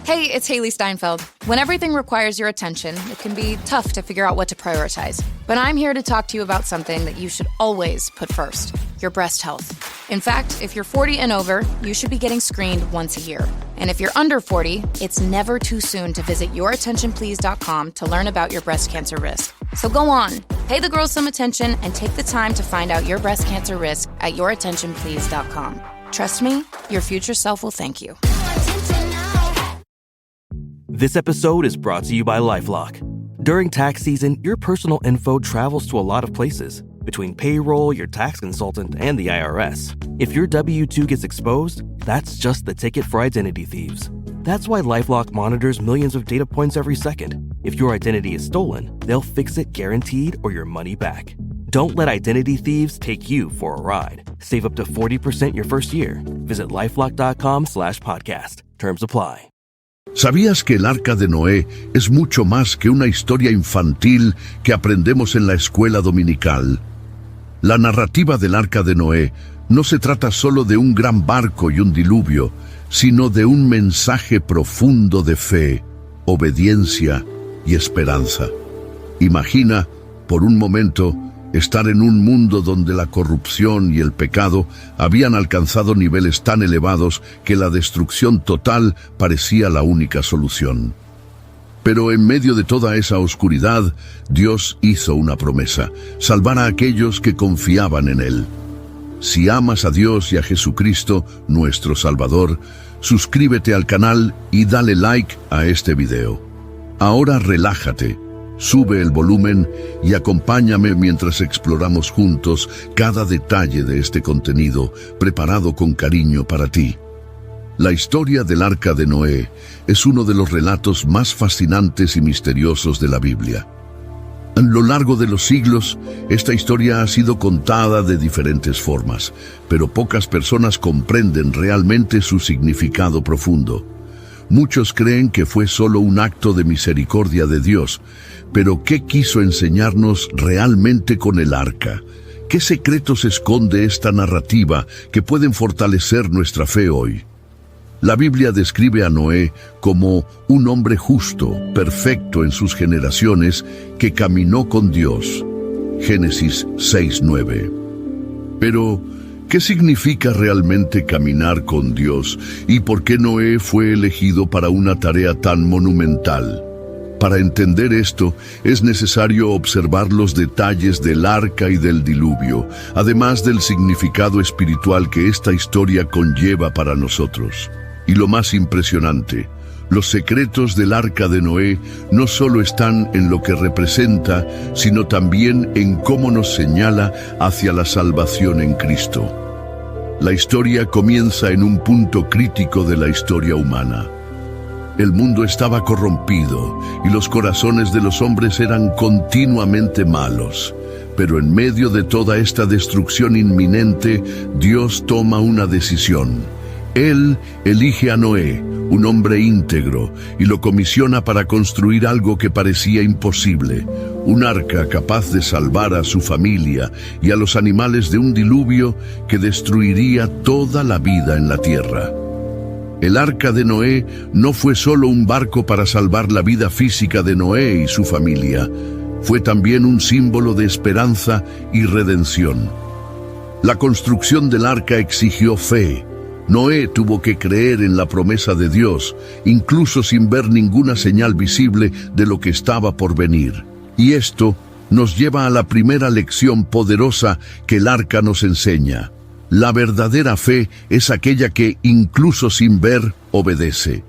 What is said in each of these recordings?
Hey, it's Haley Steinfeld. When everything requires your attention, it can be tough to figure out what to prioritize. But I'm here to talk to you about something that you should always put first, your breast health. In fact, if you're 40 and over, you should be getting screened once a year. And if you're under 40, it's never too soon to visit yourattentionplease.com to learn about your breast cancer risk. So go on, pay the girls some attention and take the time to find out your breast cancer risk at yourattentionplease.com. Trust me, your future self will thank you. This episode is brought to you by LifeLock. During tax season, your personal info travels to a lot of places. Between payroll, your tax consultant, and the IRS. If your W-2 gets exposed, that's just the ticket for identity thieves. That's why LifeLock monitors millions of data points every second. If your identity is stolen, they'll fix it guaranteed or your money back. Don't let identity thieves take you for a ride. Save up to 40% your first year. Visit LifeLock.com/podcast. Terms apply. ¿Sabías que el Arca de Noé es mucho más que una historia infantil que aprendemos en la escuela dominical? La narrativa del Arca de Noé no se trata solo de un gran barco y un diluvio, sino de un mensaje profundo de fe, obediencia y esperanza. Imagina, por un momento, estar en un mundo donde la corrupción y el pecado habían alcanzado niveles tan elevados que la destrucción total parecía la única solución. Pero en medio de toda esa oscuridad, Dios hizo una promesa: salvar a aquellos que confiaban en Él. Si amas a Dios y a Jesucristo, nuestro Salvador, suscríbete al canal y dale like a este video. Ahora relájate. Sube el volumen y acompáñame mientras exploramos juntos cada detalle de este contenido preparado con cariño para ti. La historia del Arca de Noé es uno de los relatos más fascinantes y misteriosos de la Biblia. A lo largo de los siglos, esta historia ha sido contada de diferentes formas, pero pocas personas comprenden realmente su significado profundo. Muchos creen que fue solo un acto de misericordia de Dios, pero ¿qué quiso enseñarnos realmente con el arca? ¿Qué secretos esconde esta narrativa que pueden fortalecer nuestra fe hoy? La Biblia describe a Noé como un hombre justo, perfecto en sus generaciones, que caminó con Dios. Génesis 6:9. Pero, ¿qué significa realmente caminar con Dios y por qué Noé fue elegido para una tarea tan monumental? Para entender esto, es necesario observar los detalles del arca y del diluvio, además del significado espiritual que esta historia conlleva para nosotros. Y lo más impresionante, los secretos del Arca de Noé no solo están en lo que representa, sino también en cómo nos señala hacia la salvación en Cristo. La historia comienza en un punto crítico de la historia humana. El mundo estaba corrompido y los corazones de los hombres eran continuamente malos. Pero en medio de toda esta destrucción inminente, Dios toma una decisión. Él elige a Noé, un hombre íntegro, y lo comisiona para construir algo que parecía imposible, un arca capaz de salvar a su familia y a los animales de un diluvio que destruiría toda la vida en la tierra. El Arca de Noé no fue solo un barco para salvar la vida física de Noé y su familia, fue también un símbolo de esperanza y redención. La construcción del arca exigió fe. Noé tuvo que creer en la promesa de Dios, incluso sin ver ninguna señal visible de lo que estaba por venir. Y esto nos lleva a la primera lección poderosa que el arca nos enseña. La verdadera fe es aquella que, incluso sin ver, obedece.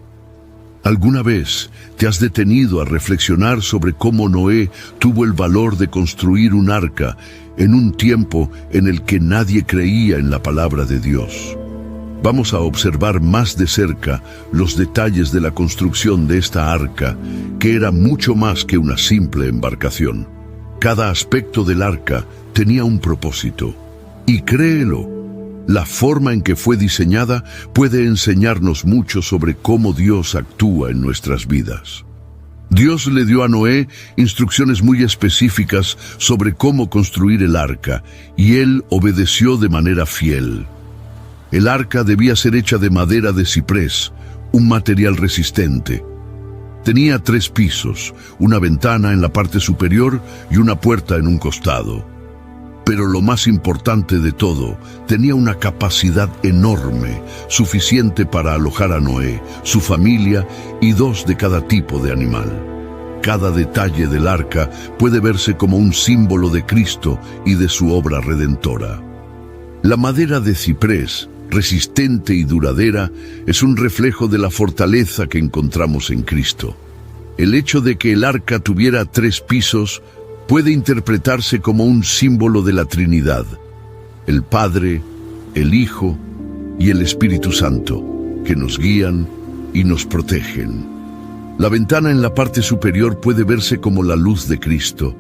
¿Alguna vez te has detenido a reflexionar sobre cómo Noé tuvo el valor de construir un arca en un tiempo en el que nadie creía en la palabra de Dios? Vamos a observar más de cerca los detalles de la construcción de esta arca, que era mucho más que una simple embarcación. Cada aspecto del arca tenía un propósito. Y créelo, la forma en que fue diseñada puede enseñarnos mucho sobre cómo Dios actúa en nuestras vidas. Dios le dio a Noé instrucciones muy específicas sobre cómo construir el arca, y él obedeció de manera fiel. El arca debía ser hecha de madera de ciprés, un material resistente. Tenía 3 pisos, una ventana en la parte superior y una puerta en un costado. Pero lo más importante de todo, tenía una capacidad enorme, suficiente para alojar a Noé, su familia y 2 de cada tipo de animal. Cada detalle del arca puede verse como un símbolo de Cristo y de su obra redentora. La madera de ciprés, resistente y duradera, es un reflejo de la fortaleza que encontramos en Cristo. El hecho de que el arca tuviera 3 pisos puede interpretarse como un símbolo de la Trinidad, el Padre, el Hijo y el Espíritu Santo, que nos guían y nos protegen. La ventana en la parte superior puede verse como la luz de Cristo,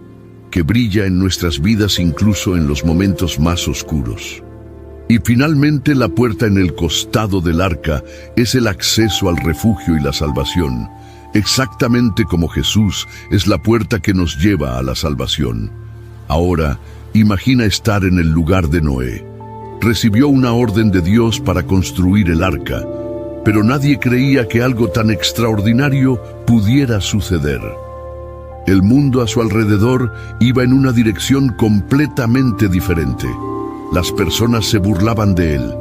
que brilla en nuestras vidas incluso en los momentos más oscuros. Y finalmente la puerta en el costado del arca es el acceso al refugio y la salvación, exactamente como Jesús es la puerta que nos lleva a la salvación. Ahora, imagina estar en el lugar de Noé. Recibió una orden de Dios para construir el arca, pero nadie creía que algo tan extraordinario pudiera suceder. El mundo a su alrededor iba en una dirección completamente diferente. Las personas se burlaban de él,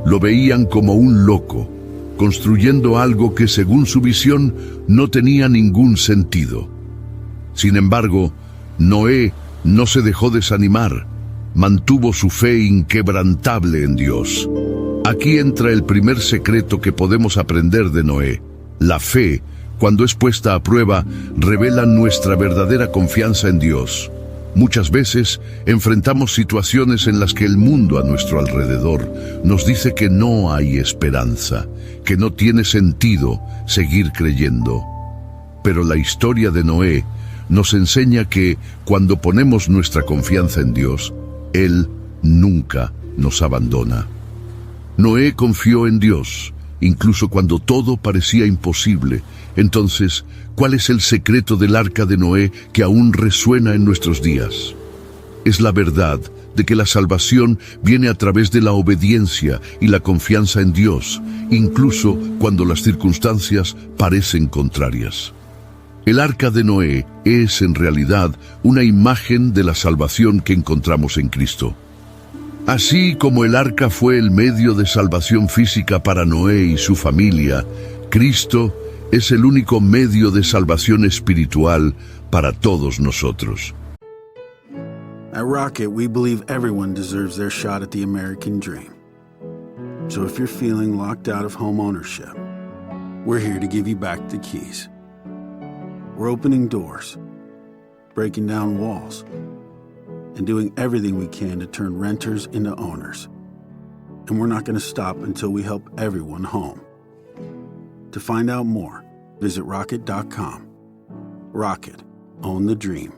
lo veían como un loco, construyendo algo que según su visión no tenía ningún sentido. Sin embargo, Noé no se dejó desanimar, mantuvo su fe inquebrantable en Dios. Aquí entra el primer secreto que podemos aprender de Noé. La fe, cuando es puesta a prueba, revela nuestra verdadera confianza en Dios. Muchas veces enfrentamos situaciones en las que el mundo a nuestro alrededor nos dice que no hay esperanza, que no tiene sentido seguir creyendo. Pero la historia de Noé nos enseña que cuando ponemos nuestra confianza en Dios, Él nunca nos abandona. Noé confió en Dios, incluso cuando todo parecía imposible. Entonces, ¿cuál es el secreto del arca de Noé que aún resuena en nuestros días? Es la verdad de que la salvación viene a través de la obediencia y la confianza en Dios, incluso cuando las circunstancias parecen contrarias. El arca de Noé es, en realidad, una imagen de la salvación que encontramos en Cristo. Así como el arca fue el medio de salvación física para Noé y su familia, Cristo es el único medio de salvación espiritual para todos nosotros. At Rocket, we believe everyone deserves their shot at the American dream. So if you're feeling locked out of home ownership, we're here to give you back the keys. We're opening doors, breaking down walls, and doing everything we can to turn renters into owners. And we're not going to stop until we help everyone home. To find out more, visit Rocket.com. Rocket. Own the dream.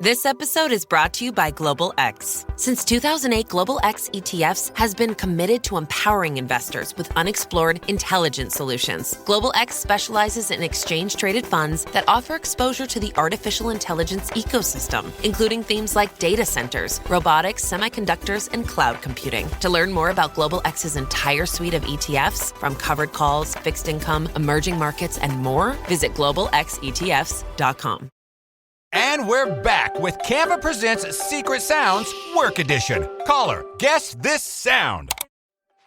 This episode is brought to you by Global X. Since 2008, Global X ETFs has been committed to empowering investors with unexplored, intelligent solutions. Global X specializes in exchange-traded funds that offer exposure to the artificial intelligence ecosystem, including themes like data centers, robotics, semiconductors, and cloud computing. To learn more about Global X's entire suite of ETFs, from covered calls, fixed income, emerging markets, and more, visit globalxetfs.com. And we're back with Canva Presents Secret Sounds Work Edition. Caller, guess this sound.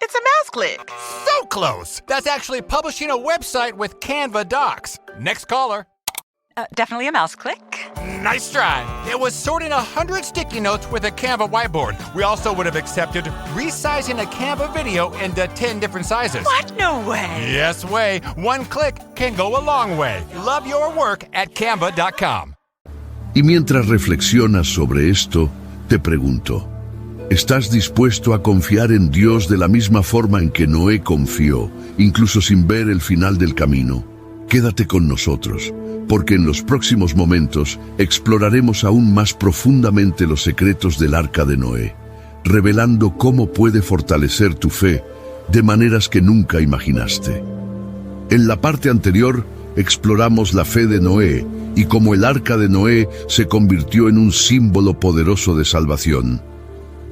It's a mouse click. So close. That's actually publishing a website with Canva Docs. Next caller. Definitely a mouse click. Nice try. It was sorting 100 sticky notes with a Canva whiteboard. We also would have accepted resizing a Canva video into 10 different sizes. What? No way. Yes way. One click can go a long way. Love your work at canva.com. Y mientras reflexionas sobre esto, te pregunto, ¿estás dispuesto a confiar en Dios de la misma forma en que Noé confió, incluso sin ver el final del camino? Quédate con nosotros, porque en los próximos momentos exploraremos aún más profundamente los secretos del arca de Noé, revelando cómo puede fortalecer tu fe de maneras que nunca imaginaste. En la parte anterior, exploramos la fe de Noé y cómo el arca de Noé se convirtió en un símbolo poderoso de salvación.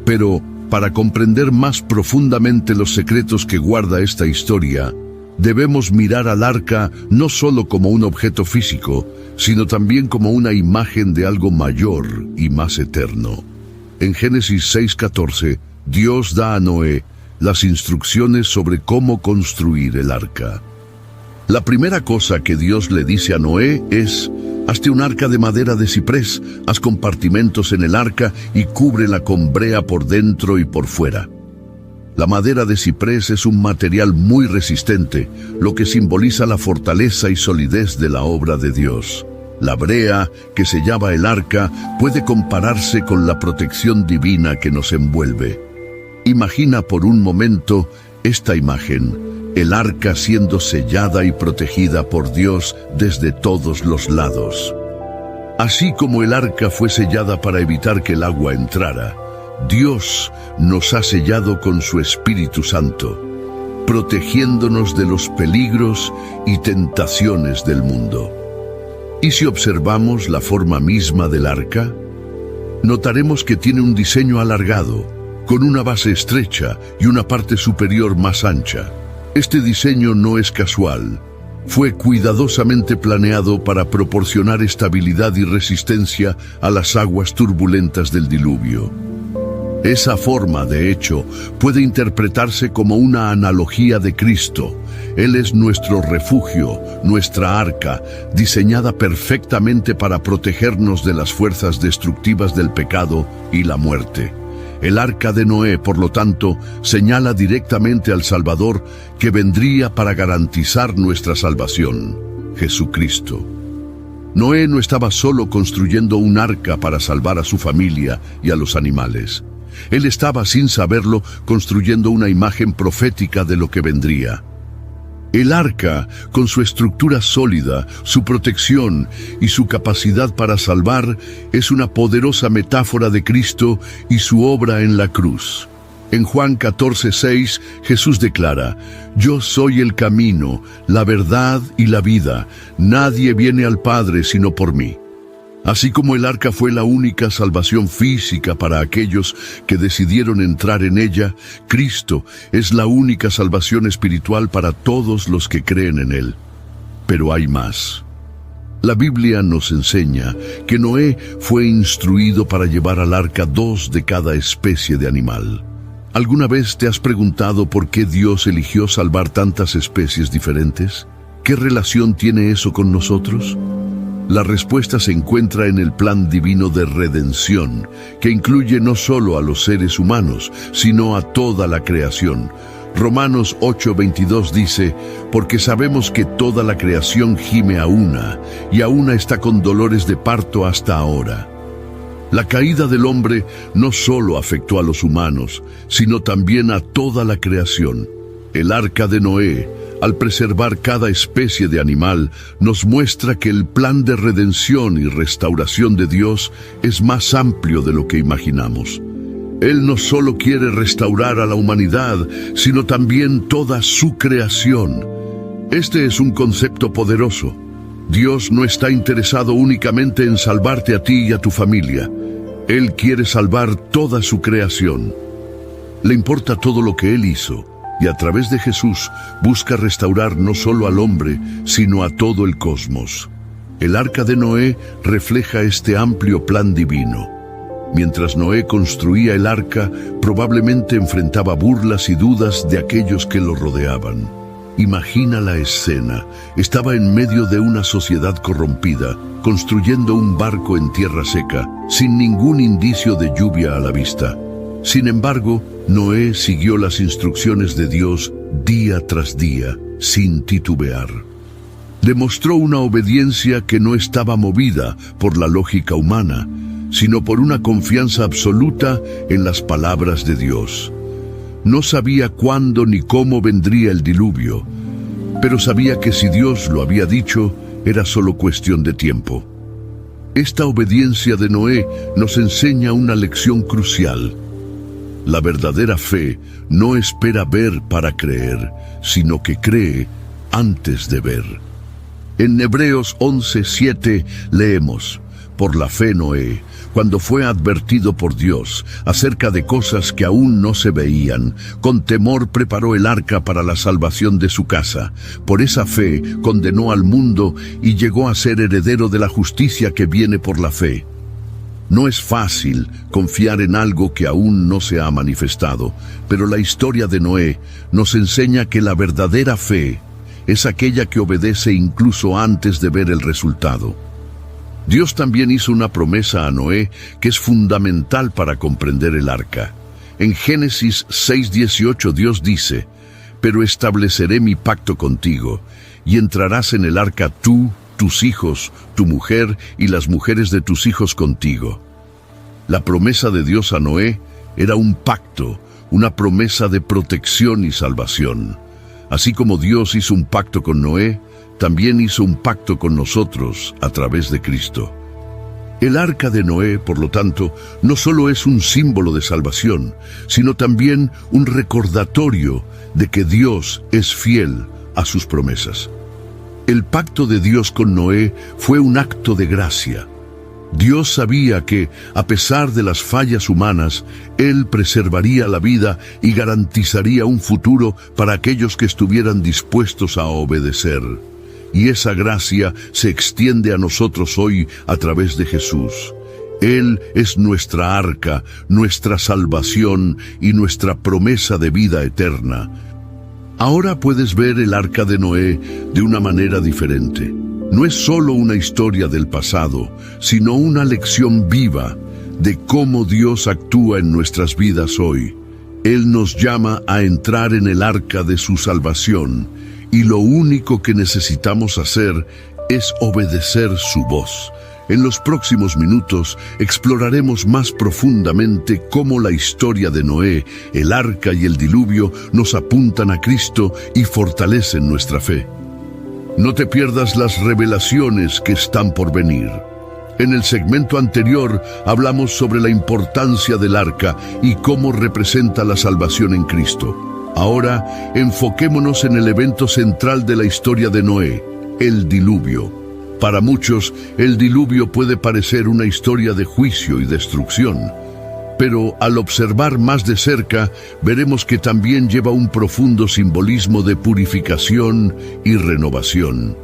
Pero, Para comprender más profundamente los secretos que guarda esta historia, debemos mirar al arca no solo como un objeto físico, sino también como una imagen de algo mayor y más eterno. En Génesis 6:14, Dios da a Noé las instrucciones sobre cómo construir el arca. La primera cosa que Dios le dice a Noé es: hazte un arca de madera de ciprés, haz compartimentos en el arca y cúbrela con brea por dentro y por fuera. La madera de ciprés es un material muy resistente, lo que simboliza la fortaleza y solidez de la obra de Dios. La brea, que sellaba el arca, puede compararse con la protección divina que nos envuelve. Imagina por un momento esta imagen: el arca siendo sellada y protegida por Dios desde todos los lados. Así como el arca fue sellada para evitar que el agua entrara, Dios nos ha sellado con su Espíritu Santo, protegiéndonos de los peligros y tentaciones del mundo. ¿Y si observamos la forma misma del arca? Notaremos que tiene un diseño alargado, con una base estrecha y una parte superior más ancha. Este diseño no es casual. Fue cuidadosamente planeado para proporcionar estabilidad y resistencia a las aguas turbulentas del diluvio. Esa forma, de hecho, puede interpretarse como una analogía de Cristo. Él es nuestro refugio, nuestra arca, diseñada perfectamente para protegernos de las fuerzas destructivas del pecado y la muerte. El arca de Noé, por lo tanto, señala directamente al Salvador que vendría para garantizar nuestra salvación, Jesucristo. Noé no estaba solo construyendo un arca para salvar a su familia y a los animales. Él estaba, sin saberlo, construyendo una imagen profética de lo que vendría. El arca, con su estructura sólida, su protección y su capacidad para salvar, es una poderosa metáfora de Cristo y su obra en la cruz. En Juan 14:6, Jesús declara: yo soy el camino, la verdad y la vida. Nadie viene al Padre sino por mí. Así como el arca fue la única salvación física para aquellos que decidieron entrar en ella, Cristo es la única salvación espiritual para todos los que creen en Él. Pero hay más. La Biblia nos enseña que Noé fue instruido para llevar al arca 2 de cada especie de animal. ¿Alguna vez te has preguntado por qué Dios eligió salvar tantas especies diferentes? ¿Qué relación tiene eso con nosotros? La respuesta se encuentra en el plan divino de redención, que incluye no solo a los seres humanos, sino a toda la creación. Romanos 8:22 dice: porque sabemos que toda la creación gime a una, y a una está con dolores de parto hasta ahora. La caída del hombre no solo afectó a los humanos, sino también a toda la creación. El arca de Noé, al preservar cada especie de animal, nos muestra que el plan de redención y restauración de Dios es más amplio de lo que imaginamos. Él no solo quiere restaurar a la humanidad, sino también toda su creación. Este es un concepto poderoso. Dios no está interesado únicamente en salvarte a ti y a tu familia. Él quiere salvar toda su creación. Le importa todo lo que Él hizo, y a través de Jesús busca restaurar no solo al hombre, sino a todo el cosmos. El arca de Noé refleja este amplio plan divino. Mientras Noé construía el arca, probablemente enfrentaba burlas y dudas de aquellos que lo rodeaban. Imagina la escena. Estaba en medio de una sociedad corrompida, construyendo un barco en tierra seca, sin ningún indicio de lluvia a la vista. Sin embargo, Noé siguió las instrucciones de Dios día tras día, sin titubear. Demostró una obediencia que no estaba movida por la lógica humana, sino por una confianza absoluta en las palabras de Dios. No sabía cuándo ni cómo vendría el diluvio, pero sabía que si Dios lo había dicho, era solo cuestión de tiempo. Esta obediencia de Noé nos enseña una lección crucial. La verdadera fe no espera ver para creer, sino que cree antes de ver. En Hebreos 11:7 leemos: Por la fe Noé, cuando fue advertido por Dios acerca de cosas que aún no se veían, con temor preparó el arca para la salvación de su casa. Por esa fe condenó al mundo y llegó a ser heredero de la justicia que viene por la fe. No es fácil confiar en algo que aún no se ha manifestado, pero la historia de Noé nos enseña que la verdadera fe es aquella que obedece incluso antes de ver el resultado. Dios también hizo una promesa a Noé que es fundamental para comprender el arca. En Génesis 6:18 Dios dice: «Pero estableceré mi pacto contigo, y entrarás en el arca tú, tus hijos, tu mujer y las mujeres de tus hijos contigo». La promesa de Dios a Noé era un pacto, una promesa de protección y salvación. Así como Dios hizo un pacto con Noé, también hizo un pacto con nosotros a través de Cristo. El arca de Noé, por lo tanto, no solo es un símbolo de salvación, sino también un recordatorio de que Dios es fiel a sus promesas. El pacto de Dios con Noé fue un acto de gracia. Dios sabía que, a pesar de las fallas humanas, Él preservaría la vida y garantizaría un futuro para aquellos que estuvieran dispuestos a obedecer. Y esa gracia se extiende a nosotros hoy a través de Jesús. Él es nuestra arca, nuestra salvación y nuestra promesa de vida eterna. Ahora puedes ver el arca de Noé de una manera diferente. No es solo una historia del pasado, sino una lección viva de cómo Dios actúa en nuestras vidas hoy. Él nos llama a entrar en el arca de su salvación, y lo único que necesitamos hacer es obedecer su voz. En los próximos minutos exploraremos más profundamente cómo la historia de Noé, el arca y el diluvio nos apuntan a Cristo y fortalecen nuestra fe. No te pierdas las revelaciones que están por venir. En el segmento anterior hablamos sobre la importancia del arca y cómo representa la salvación en Cristo. Ahora, enfoquémonos en el evento central de la historia de Noé, el diluvio. Para muchos, el diluvio puede parecer una historia de juicio y destrucción, pero al observar más de cerca, veremos que también lleva un profundo simbolismo de purificación y renovación.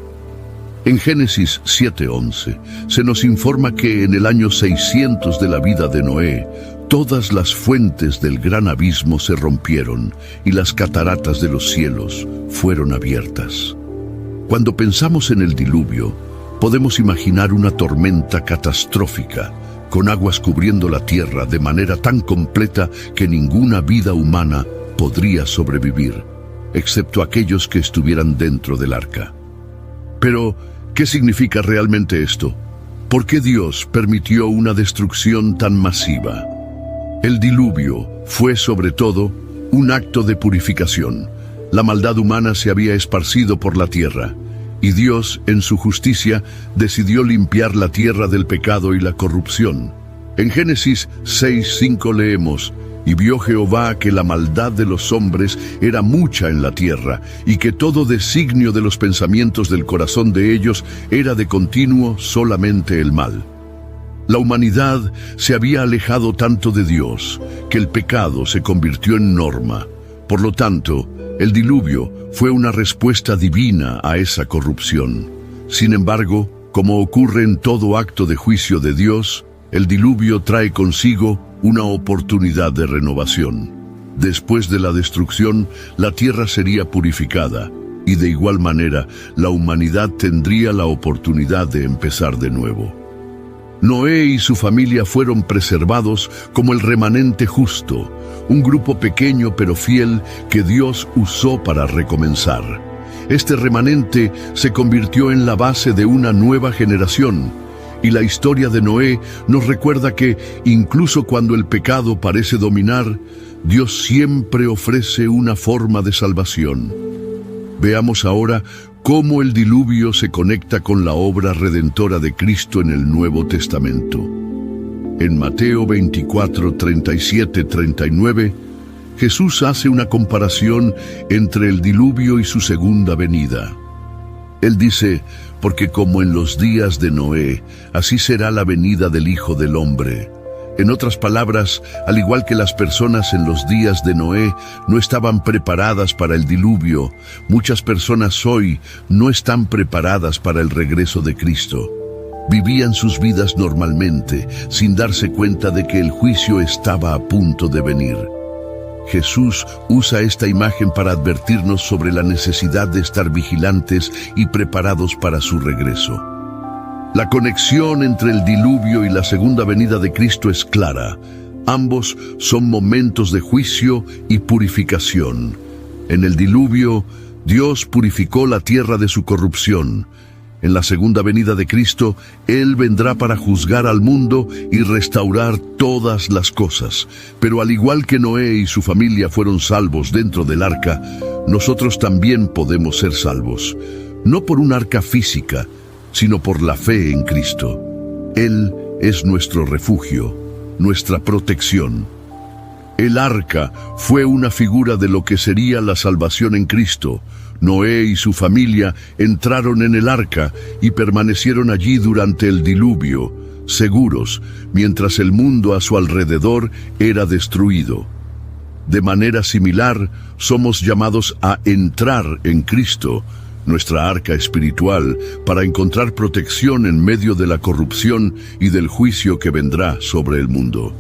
En Génesis 7:11 se nos informa que en el año 600 de la vida de Noé, todas las fuentes del gran abismo se rompieron y las cataratas de los cielos fueron abiertas. Cuando pensamos en el diluvio, podemos imaginar una tormenta catastrófica, con aguas cubriendo la tierra de manera tan completa que ninguna vida humana podría sobrevivir, excepto aquellos que estuvieran dentro del arca. Pero, ¿qué significa realmente esto? ¿Por qué Dios permitió una destrucción tan masiva? El diluvio fue, sobre todo, un acto de purificación. La maldad humana se había esparcido por la tierra, y Dios, en su justicia, decidió limpiar la tierra del pecado y la corrupción. En Génesis 6:5 leemos: «Y vio Jehová que la maldad de los hombres era mucha en la tierra, y que todo designio de los pensamientos del corazón de ellos era de continuo solamente el mal». La humanidad se había alejado tanto de Dios que el pecado se convirtió en norma. Por lo tanto, el diluvio fue una respuesta divina a esa corrupción. Sin embargo, como ocurre en todo acto de juicio de Dios, el diluvio trae consigo una oportunidad de renovación. Después de la destrucción, la tierra sería purificada, y de igual manera, la humanidad tendría la oportunidad de empezar de nuevo. Noé y su familia fueron preservados como el remanente justo, un grupo pequeño pero fiel que Dios usó para recomenzar. Este remanente se convirtió en la base de una nueva generación, y la historia de Noé nos recuerda que, incluso cuando el pecado parece dominar, Dios siempre ofrece una forma de salvación. Veamos ahora cómo el diluvio se conecta con la obra redentora de Cristo en el Nuevo Testamento. En Mateo 24, 37, 39, Jesús hace una comparación entre el diluvio y su segunda venida. Él dice, porque como en los días de Noé, así será la venida del Hijo del Hombre. En otras palabras, al igual que las personas en los días de Noé no estaban preparadas para el diluvio, muchas personas hoy no están preparadas para el regreso de Cristo. Vivían sus vidas normalmente, sin darse cuenta de que el juicio estaba a punto de venir. Jesús usa esta imagen para advertirnos sobre la necesidad de estar vigilantes y preparados para su regreso. La conexión entre el diluvio y la segunda venida de Cristo es clara. Ambos son momentos de juicio y purificación. En el diluvio, Dios purificó la tierra de su corrupción. En la segunda venida de Cristo, Él vendrá para juzgar al mundo y restaurar todas las cosas. Pero al igual que Noé y su familia fueron salvos dentro del arca, nosotros también podemos ser salvos. No por un arca física, sino por la fe en Cristo. Él es nuestro refugio, nuestra protección. El arca fue una figura de lo que sería la salvación en Cristo. Noé y su familia entraron en el arca y permanecieron allí durante el diluvio, seguros, mientras el mundo a su alrededor era destruido. De manera similar, somos llamados a entrar en Cristo, nuestra arca espiritual, para encontrar protección en medio de la corrupción y del juicio que vendrá sobre el mundo.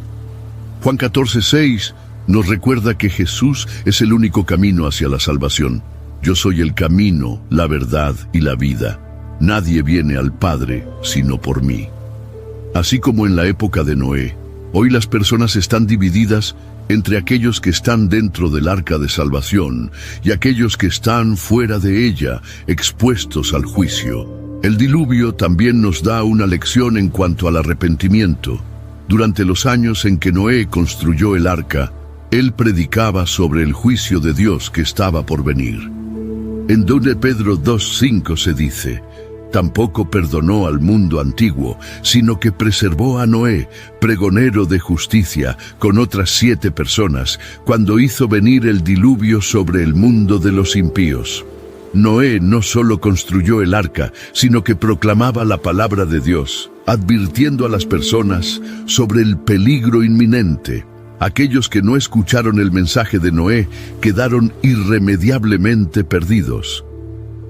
Juan 14:6 nos recuerda que Jesús es el único camino hacia la salvación. Yo soy el camino, la verdad y la vida. Nadie viene al Padre sino por mí. Así como en la época de Noé, hoy las personas están divididas entre aquellos que están dentro del arca de salvación y aquellos que están fuera de ella, expuestos al juicio. El diluvio también nos da una lección en cuanto al arrepentimiento. Durante los años en que Noé construyó el arca, él predicaba sobre el juicio de Dios que estaba por venir. En 2 Pedro 2:5 se dice, tampoco perdonó al mundo antiguo, sino que preservó a Noé, pregonero de justicia, con otras 7 personas, cuando hizo venir el diluvio sobre el mundo de los impíos. Noé no solo construyó el arca, sino que proclamaba la palabra de Dios, advirtiendo a las personas sobre el peligro inminente. Aquellos que no escucharon el mensaje de Noé quedaron irremediablemente perdidos.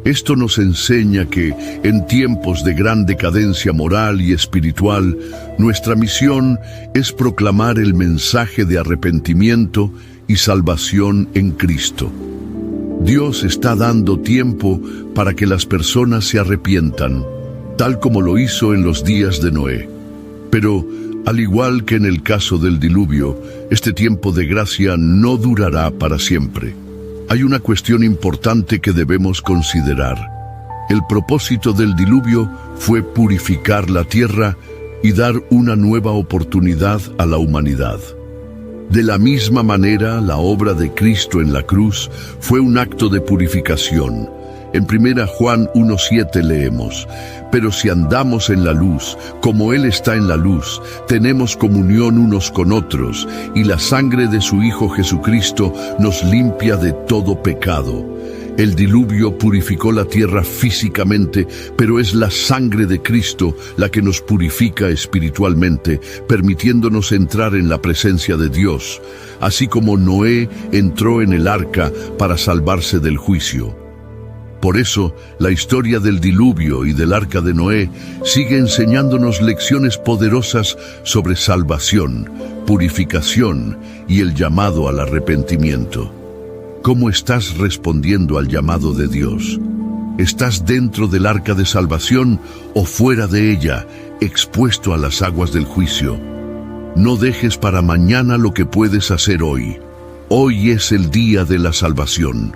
Esto nos enseña que, en tiempos de gran decadencia moral y espiritual, nuestra misión es proclamar el mensaje de arrepentimiento y salvación en Cristo. Dios está dando tiempo para que las personas se arrepientan, tal como lo hizo en los días de Noé. Pero, al igual que en el caso del diluvio, este tiempo de gracia no durará para siempre. Hay una cuestión importante que debemos considerar. El propósito del diluvio fue purificar la tierra y dar una nueva oportunidad a la humanidad. De la misma manera, la obra de Cristo en la cruz fue un acto de purificación. En 1 Juan 1:7 leemos, pero si andamos en la luz, como Él está en la luz, tenemos comunión unos con otros, y la sangre de su Hijo Jesucristo nos limpia de todo pecado. El diluvio purificó la tierra físicamente, pero es la sangre de Cristo la que nos purifica espiritualmente, permitiéndonos entrar en la presencia de Dios, así como Noé entró en el arca para salvarse del juicio. Por eso, la historia del diluvio y del arca de Noé sigue enseñándonos lecciones poderosas sobre salvación, purificación y el llamado al arrepentimiento. ¿Cómo estás respondiendo al llamado de Dios? ¿Estás dentro del arca de salvación o fuera de ella, expuesto a las aguas del juicio? No dejes para mañana lo que puedes hacer hoy. Hoy es el día de la salvación.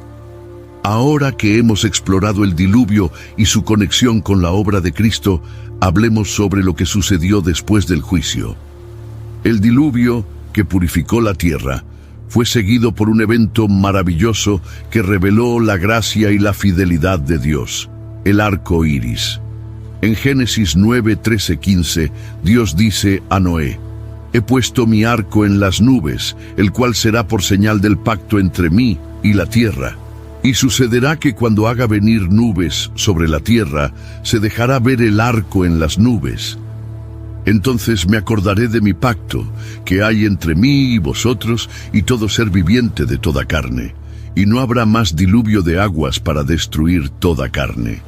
Ahora que hemos explorado el diluvio y su conexión con la obra de Cristo, hablemos sobre lo que sucedió después del juicio. El diluvio, que purificó la tierra, fue seguido por un evento maravilloso que reveló la gracia y la fidelidad de Dios, el arco iris. En Génesis 9:13-15, Dios dice a Noé, «He puesto mi arco en las nubes, el cual será por señal del pacto entre mí y la tierra. Y sucederá que cuando haga venir nubes sobre la tierra, se dejará ver el arco en las nubes. Entonces me acordaré de mi pacto que hay entre mí y vosotros y todo ser viviente de toda carne, y no habrá más diluvio de aguas para destruir toda carne.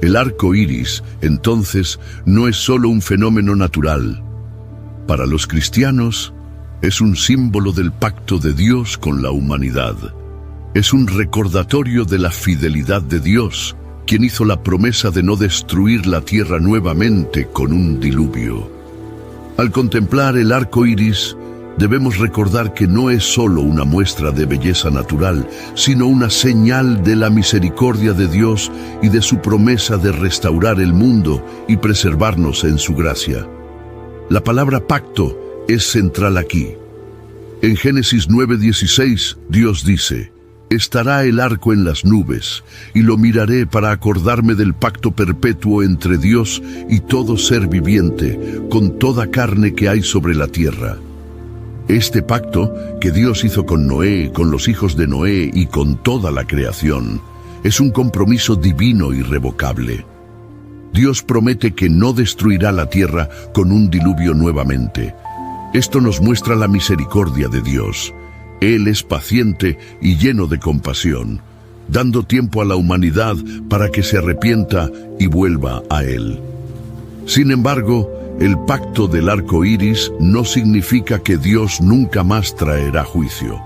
El arco iris, entonces, no es solo un fenómeno natural. Para los cristianos, es un símbolo del pacto de Dios con la humanidad. Es un recordatorio de la fidelidad de Dios, quien hizo la promesa de no destruir la tierra nuevamente con un diluvio. Al contemplar el arco iris, debemos recordar que no es solo una muestra de belleza natural, sino una señal de la misericordia de Dios y de su promesa de restaurar el mundo y preservarnos en su gracia. La palabra pacto es central aquí. En Génesis 9:16, Dios dice: «Estará el arco en las nubes, y lo miraré para acordarme del pacto perpetuo entre Dios y todo ser viviente, con toda carne que hay sobre la tierra». Este pacto que Dios hizo con Noé, con los hijos de Noé y con toda la creación, es un compromiso divino irrevocable. Dios promete que no destruirá la tierra con un diluvio nuevamente. Esto nos muestra la misericordia de Dios. Él es paciente y lleno de compasión, dando tiempo a la humanidad para que se arrepienta y vuelva a Él. Sin embargo, el pacto del arco iris no significa que Dios nunca más traerá juicio.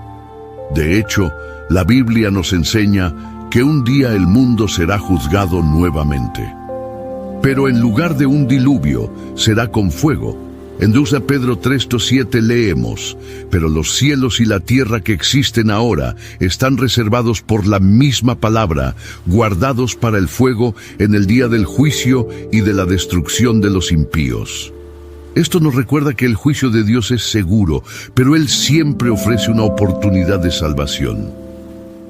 De hecho, la Biblia nos enseña que un día el mundo será juzgado nuevamente. Pero en lugar de un diluvio, será con fuego. En 2 Pedro 3:7 leemos: «Pero los cielos y la tierra que existen ahora están reservados por la misma palabra, guardados para el fuego en el día del juicio y de la destrucción de los impíos». Esto nos recuerda que el juicio de Dios es seguro, pero Él siempre ofrece una oportunidad de salvación.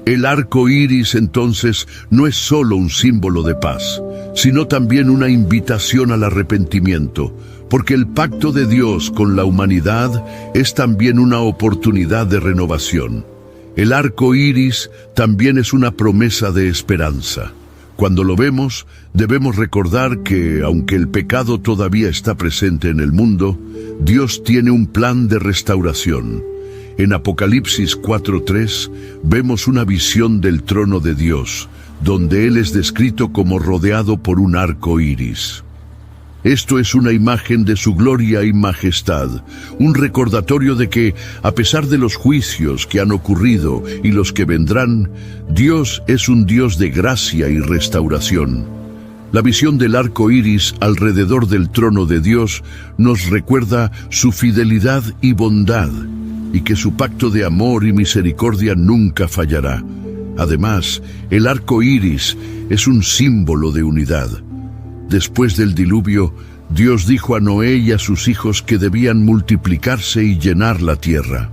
El arco iris, entonces, no es solo un símbolo de paz, sino también una invitación al arrepentimiento, porque el pacto de Dios con la humanidad es también una oportunidad de renovación. El arco iris también es una promesa de esperanza. Cuando lo vemos, debemos recordar que, aunque el pecado todavía está presente en el mundo, Dios tiene un plan de restauración. En Apocalipsis 4:3 vemos una visión del trono de Dios, donde Él es descrito como rodeado por un arco iris. Esto es una imagen de su gloria y majestad, un recordatorio de que, a pesar de los juicios que han ocurrido y los que vendrán, Dios es un Dios de gracia y restauración. La visión del arco iris alrededor del trono de Dios nos recuerda su fidelidad y bondad, y que su pacto de amor y misericordia nunca fallará. Además, el arco iris es un símbolo de unidad. Después del diluvio, Dios dijo a Noé y a sus hijos que debían multiplicarse y llenar la tierra.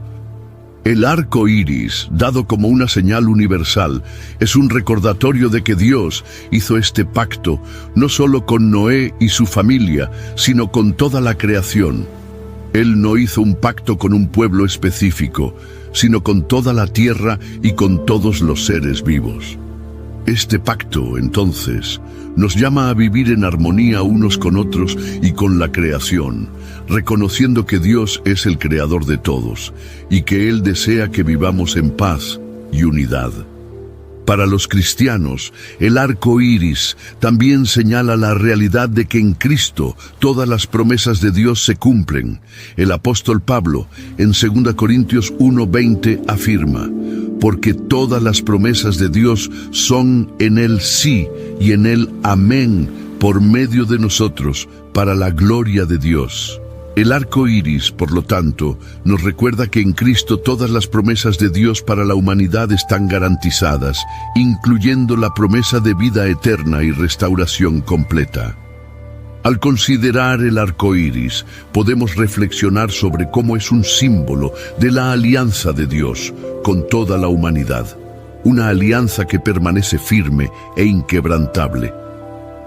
El arco iris, dado como una señal universal, es un recordatorio de que Dios hizo este pacto no solo con Noé y su familia, sino con toda la creación. Él no hizo un pacto con un pueblo específico, sino con toda la tierra y con todos los seres vivos. Este pacto, entonces, nos llama a vivir en armonía unos con otros y con la creación, reconociendo que Dios es el creador de todos y que Él desea que vivamos en paz y unidad. Para los cristianos, el arco iris también señala la realidad de que en Cristo todas las promesas de Dios se cumplen. El apóstol Pablo, en 2 Corintios 1:20, afirma: «Porque todas las promesas de Dios son en Él sí y en Él amén, por medio de nosotros, para la gloria de Dios». El arco iris, por lo tanto, nos recuerda que en Cristo todas las promesas de Dios para la humanidad están garantizadas, incluyendo la promesa de vida eterna y restauración completa. Al considerar el arco iris, podemos reflexionar sobre cómo es un símbolo de la alianza de Dios con toda la humanidad, una alianza que permanece firme e inquebrantable.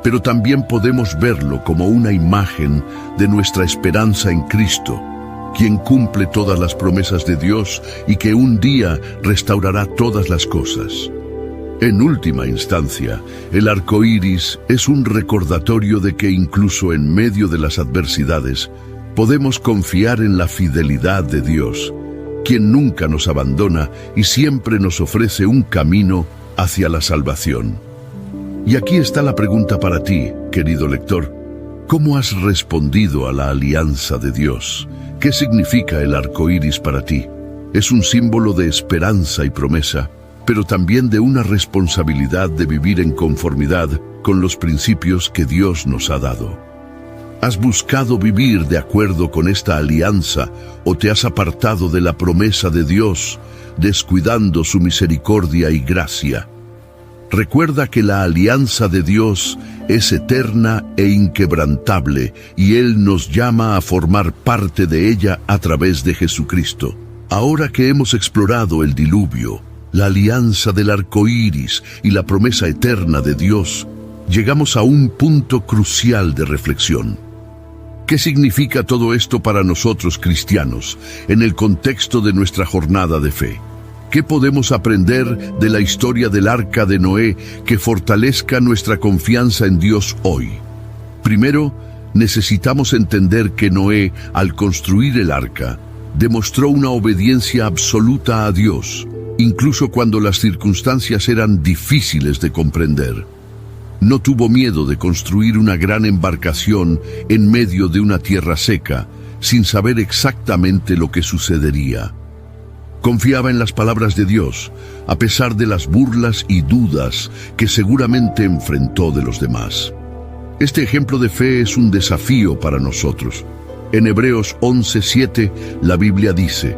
Pero también podemos verlo como una imagen de nuestra esperanza en Cristo, quien cumple todas las promesas de Dios y que un día restaurará todas las cosas. En última instancia, el arco iris es un recordatorio de que incluso en medio de las adversidades, podemos confiar en la fidelidad de Dios, quien nunca nos abandona y siempre nos ofrece un camino hacia la salvación. Y aquí está la pregunta para ti, querido lector. ¿Cómo has respondido a la alianza de Dios? ¿Qué significa el arco iris para ti? Es un símbolo de esperanza y promesa, pero también de una responsabilidad de vivir en conformidad con los principios que Dios nos ha dado. ¿Has buscado vivir de acuerdo con esta alianza o te has apartado de la promesa de Dios, descuidando su misericordia y gracia? Recuerda que la alianza de Dios es eterna e inquebrantable y Él nos llama a formar parte de ella a través de Jesucristo. Ahora que hemos explorado el diluvio, la alianza del arco iris y la promesa eterna de Dios, llegamos a un punto crucial de reflexión. ¿Qué significa todo esto para nosotros cristianos en el contexto de nuestra jornada de fe? ¿Qué podemos aprender de la historia del arca de Noé que fortalezca nuestra confianza en Dios hoy? Primero, necesitamos entender que Noé, al construir el arca, demostró una obediencia absoluta a Dios, incluso cuando las circunstancias eran difíciles de comprender. No tuvo miedo de construir una gran embarcación en medio de una tierra seca, sin saber exactamente lo que sucedería. Confiaba en las palabras de Dios, a pesar de las burlas y dudas que seguramente enfrentó de los demás. Este ejemplo de fe es un desafío para nosotros. En Hebreos 11:7, la Biblia dice: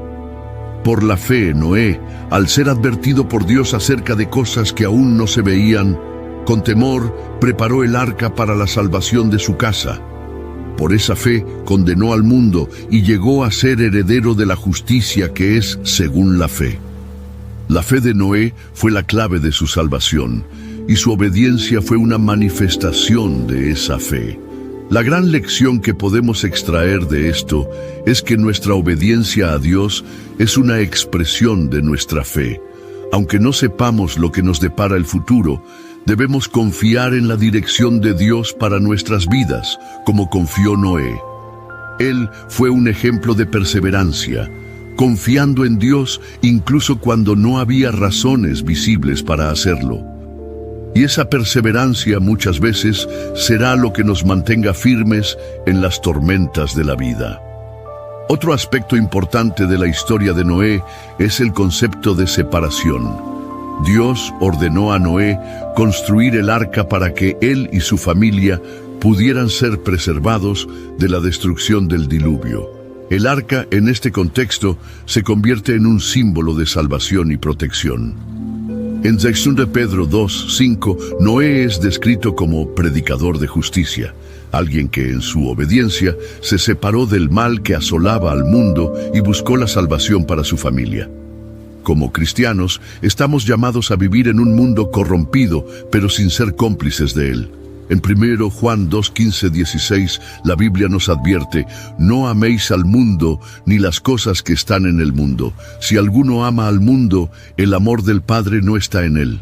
por la fe, Noé, al ser advertido por Dios acerca de cosas que aún no se veían, con temor preparó el arca para la salvación de su casa. Por esa fe condenó al mundo y llegó a ser heredero de la justicia que es según la fe. La fe de Noé fue la clave de su salvación, y su obediencia fue una manifestación de esa fe. La gran lección que podemos extraer de esto es que nuestra obediencia a Dios es una expresión de nuestra fe. Aunque no sepamos lo que nos depara el futuro, debemos confiar en la dirección de Dios para nuestras vidas, como confió Noé. Él fue un ejemplo de perseverancia, confiando en Dios incluso cuando no había razones visibles para hacerlo. Y esa perseverancia muchas veces será lo que nos mantenga firmes en las tormentas de la vida. Otro aspecto importante de la historia de Noé es el concepto de separación. Dios ordenó a Noé construir el arca para que él y su familia pudieran ser preservados de la destrucción del diluvio. El arca, en este contexto, se convierte en un símbolo de salvación y protección. En 2 Pedro 2:5, Noé es descrito como predicador de justicia, alguien que en su obediencia se separó del mal que asolaba al mundo y buscó la salvación para su familia. Como cristianos, estamos llamados a vivir en un mundo corrompido, pero sin ser cómplices de él. En 1 Juan 2:15-16, la Biblia nos advierte: no améis al mundo ni las cosas que están en el mundo. Si alguno ama al mundo, el amor del Padre no está en él.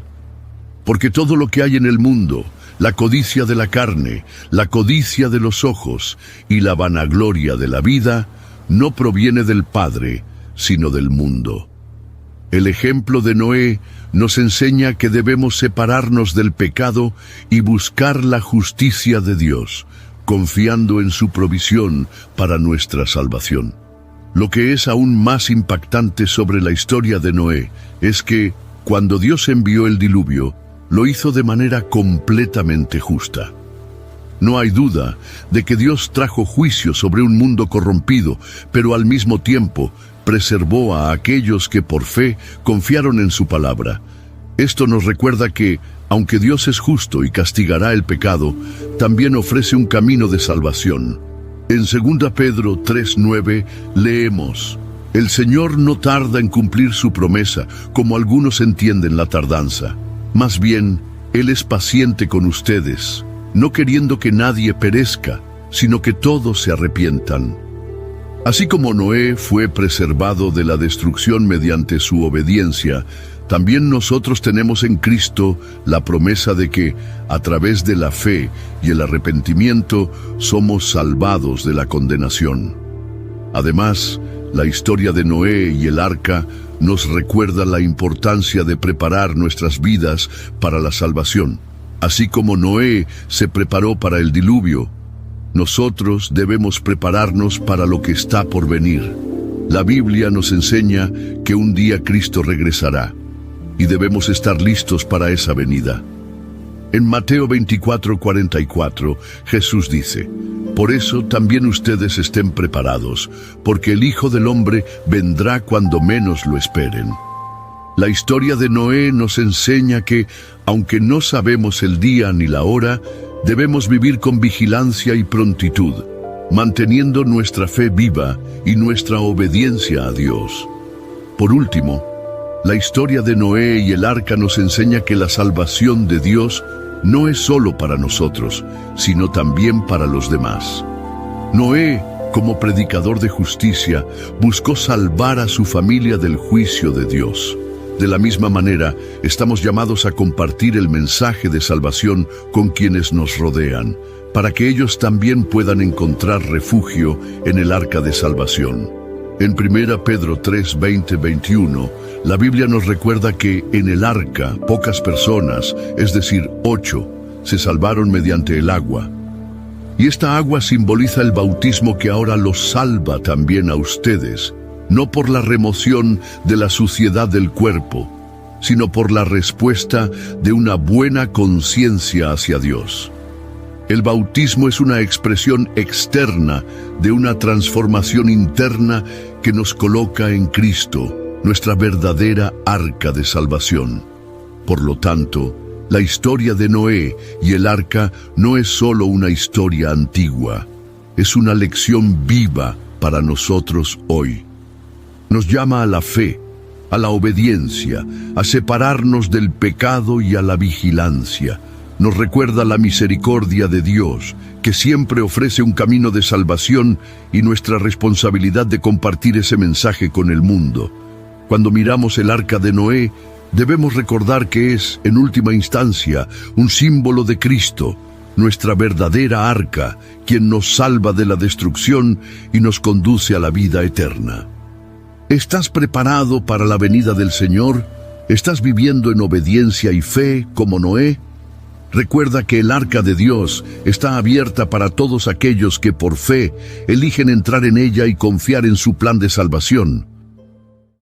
Porque todo lo que hay en el mundo, la codicia de la carne, la codicia de los ojos y la vanagloria de la vida, no proviene del Padre, sino del mundo. El ejemplo de Noé nos enseña que debemos separarnos del pecado y buscar la justicia de Dios, confiando en su provisión para nuestra salvación. Lo que es aún más impactante sobre la historia de Noé es que, cuando Dios envió el diluvio, lo hizo de manera completamente justa. No hay duda de que Dios trajo juicio sobre un mundo corrompido, pero al mismo tiempo preservó a aquellos que por fe confiaron en su palabra. Esto nos recuerda que, aunque Dios es justo y castigará el pecado, también ofrece un camino de salvación. En 2 Pedro 3:9 leemos: el Señor no tarda en cumplir su promesa, como algunos entienden la tardanza. Más bien, Él es paciente con ustedes, no queriendo que nadie perezca, sino que todos se arrepientan. Así como Noé fue preservado de la destrucción mediante su obediencia, también nosotros tenemos en Cristo la promesa de que, a través de la fe y el arrepentimiento, somos salvados de la condenación. Además, la historia de Noé y el arca nos recuerda la importancia de preparar nuestras vidas para la salvación. Así como Noé se preparó para el diluvio, nosotros debemos prepararnos para lo que está por venir. La Biblia nos enseña que un día Cristo regresará y debemos estar listos para esa venida. En Mateo 24:44, Jesús dice: por eso también ustedes estén preparados, porque el Hijo del Hombre vendrá cuando menos lo esperen. La historia de Noé nos enseña que, aunque no sabemos el día ni la hora, debemos vivir con vigilancia y prontitud, manteniendo nuestra fe viva y nuestra obediencia a Dios. Por último, la historia de Noé y el arca nos enseña que la salvación de Dios no es solo para nosotros, sino también para los demás. Noé, como predicador de justicia, buscó salvar a su familia del juicio de Dios. De la misma manera, estamos llamados a compartir el mensaje de salvación con quienes nos rodean, para que ellos también puedan encontrar refugio en el arca de salvación. En 1 Pedro 3:20-21, la Biblia nos recuerda que en el arca pocas personas, es decir, 8, se salvaron mediante el agua. Y esta agua simboliza el bautismo que ahora los salva también a ustedes, no por la remoción de la suciedad del cuerpo, sino por la respuesta de una buena conciencia hacia Dios. El bautismo es una expresión externa de una transformación interna que nos coloca en Cristo, nuestra verdadera arca de salvación. Por lo tanto, la historia de Noé y el arca no es solo una historia antigua, es una lección viva para nosotros hoy. Nos llama a la fe, a la obediencia, a separarnos del pecado y a la vigilancia. Nos recuerda la misericordia de Dios, que siempre ofrece un camino de salvación, y nuestra responsabilidad de compartir ese mensaje con el mundo. Cuando miramos el arca de Noé, debemos recordar que es, en última instancia, un símbolo de Cristo, nuestra verdadera arca, quien nos salva de la destrucción y nos conduce a la vida eterna. ¿Estás preparado para la venida del Señor? ¿Estás viviendo en obediencia y fe como Noé? Recuerda que el arca de Dios está abierta para todos aquellos que por fe eligen entrar en ella y confiar en su plan de salvación.